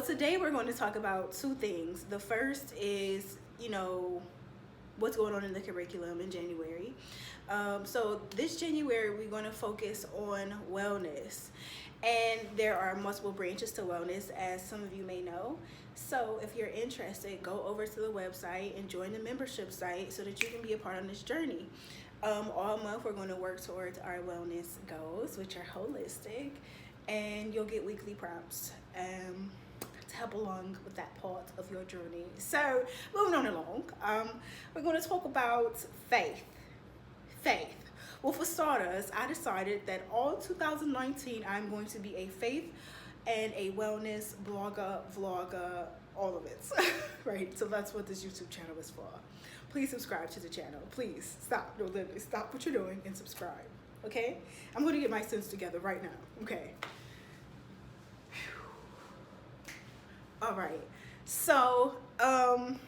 today we're going to talk about two things. The first is, what's going on in the curriculum in January. So this January, we're going to focus on wellness. And there are multiple branches to wellness, as some of you may know. So if you're interested, go over to the website and join the membership site so that you can be a part of this journey. All month, we're going to work towards our wellness goals, which are holistic, and you'll get weekly prompts to help along with that part of your journey. So moving on along, we're going to talk about faith. Well, for starters, I decided that all 2019 I'm going to be a faith and a wellness blogger, vlogger, all of it. Right? So that's what this YouTube channel is for. Please subscribe to the channel. Please stop. No, literally stop what you're doing and subscribe. Okay? I'm going to get my sense together right now. Okay. All right. So, I'm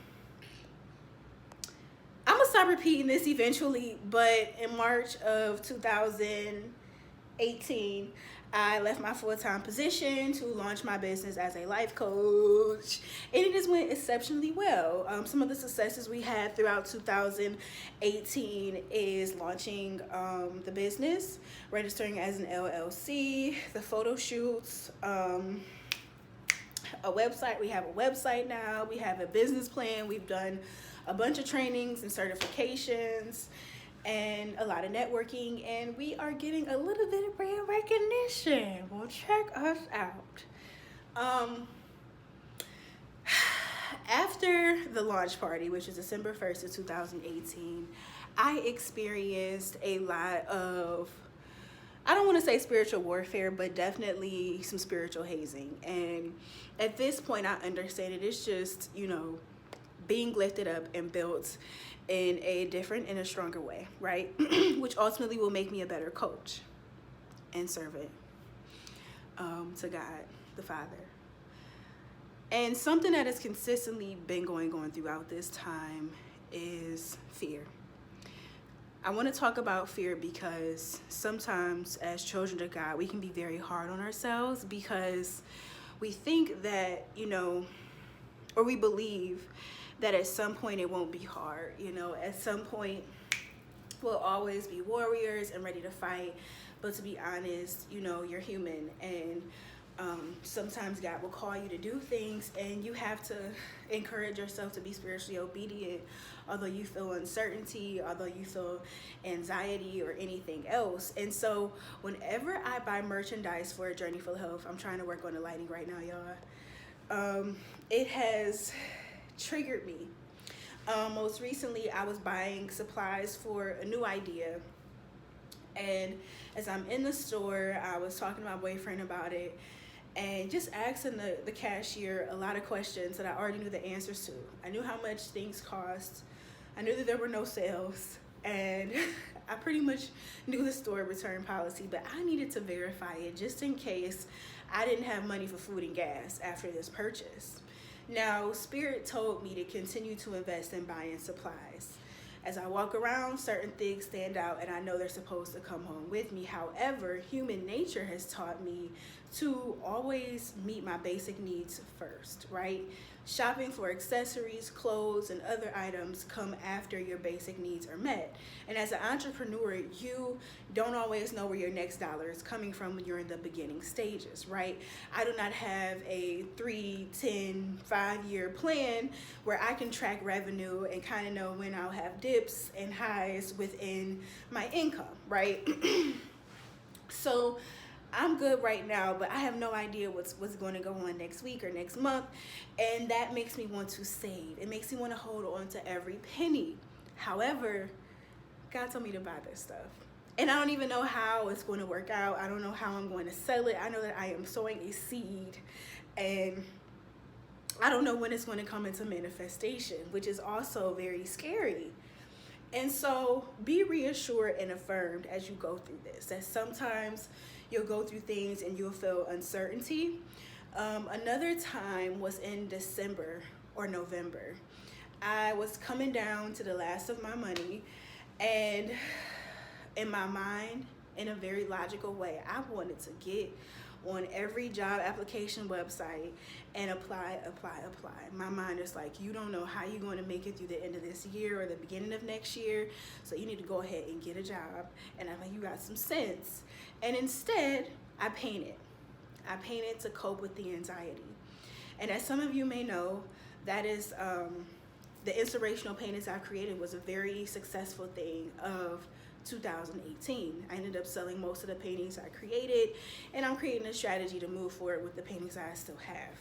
gonna stop repeating this eventually, but in March of 2018, I left my full-time position to launch my business as a life coach, and it just went exceptionally well. Some of the successes we had throughout 2018 is launching the business, registering as an LLC, the photo shoots, a website. We have a website now. We have a business plan. We've done a bunch of trainings and certifications and a lot of networking, and we are getting a little bit of brand recognition. Well, check us out. After the launch party, which is December 1st of 2018, I experienced a lot of, I don't want to say spiritual warfare, but definitely some spiritual hazing. And at this point, I understand it. It's just, being lifted up and built in a different and a stronger way, right? Which ultimately will make me a better coach and servant to God, the Father. And something that has consistently been going on throughout this time is fear. I want to talk about fear because sometimes as children of God, we can be very hard on ourselves because we think that, or we believe that at some point it won't be hard. At some point we'll always be warriors and ready to fight. But to be honest, you're human, and sometimes God will call you to do things, and you have to encourage yourself to be spiritually obedient, although you feel uncertainty, although you feel anxiety or anything else. And so whenever I buy merchandise for A Journey for Health, I'm trying to work on the lighting right now, y'all. It has triggered me. Most recently, I was buying supplies for a new idea, and as I'm in the store, I was talking to my boyfriend about it and just asking the cashier a lot of questions that I already knew the answers to. I knew how much things cost. I knew that there were no sales, and I pretty much knew the store return policy, but I needed to verify it just in case I didn't have money for food and gas after this purchase. Now, Spirit told me to continue to invest in buying supplies. As I walk around, certain things stand out, and I know they're supposed to come home with me. However, human nature has taught me to always meet my basic needs first, right? Shopping for accessories, clothes, and other items come after your basic needs are met. And as an entrepreneur, you don't always know where your next dollar is coming from when you're in the beginning stages, right? I do not have a 3, 10, 5-year plan where I can track revenue and kind of know when I'll have dips and highs within my income, right? So I'm good right now, but I have no idea what's going to go on next week or next month, and that makes me want to save. It makes me want to hold on to every penny. However, God told me to buy this stuff, and I don't even know how it's going to work out. I don't know how I'm going to sell it. I know that I am sowing a seed, and I don't know when it's going to come into manifestation, which is also very scary. And so be reassured and affirmed as you go through this, that sometimes you'll go through things and you'll feel uncertainty. Another time was in December or November. I was coming down to the last of my money, and in my mind, in a very logical way, I wanted to get on every job application website and apply. My mind is like, you don't know how you're going to make it through the end of this year or the beginning of next year, so you need to go ahead and get a job. And I'm like, you got some sense. And instead, I painted. I painted to cope with the anxiety. And as some of you may know, that is the inspirational paintings I created was a very successful thing of 2018. I ended up selling most of the paintings I created, and I'm creating a strategy to move forward with the paintings I still have.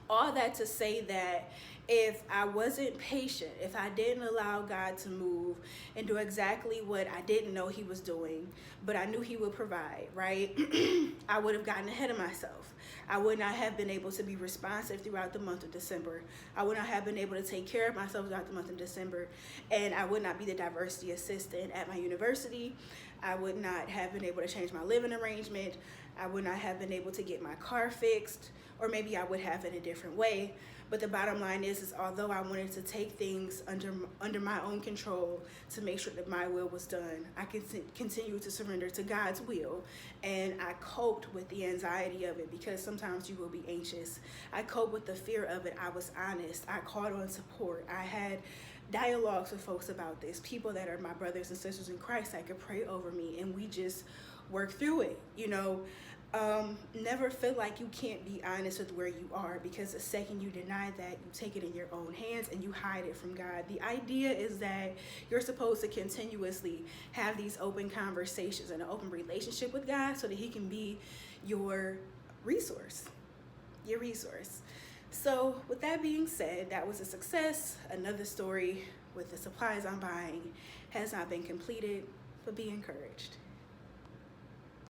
All that to say that if I wasn't patient, if I didn't allow God to move and do exactly what I didn't know he was doing, but I knew he would provide, right? I would have gotten ahead of myself. I would not have been able to be responsive throughout the month of December. I would not have been able to take care of myself throughout the month of December. And I would not be the diversity assistant at my university. I would not have been able to change my living arrangement. I would not have been able to get my car fixed, or maybe I would have in a different way. But the bottom line is although I wanted to take things under my own control to make sure that my will was done, I continue to surrender to God's will. And I coped with the anxiety of it, because sometimes you will be anxious. I coped with the fear of it. I was honest. I called on support. I had dialogues with folks about this, people that are my brothers and sisters in Christ that could pray over me, and we just work through it, you know. Never feel like you can't be honest with where you are, because the second you deny that, you take it in your own hands and you hide it from God. The idea is that you're supposed to continuously have these open conversations and an open relationship with God so that he can be your resource. So with that being said, that was a success. Another story with the supplies I'm buying has not been completed, but be encouraged.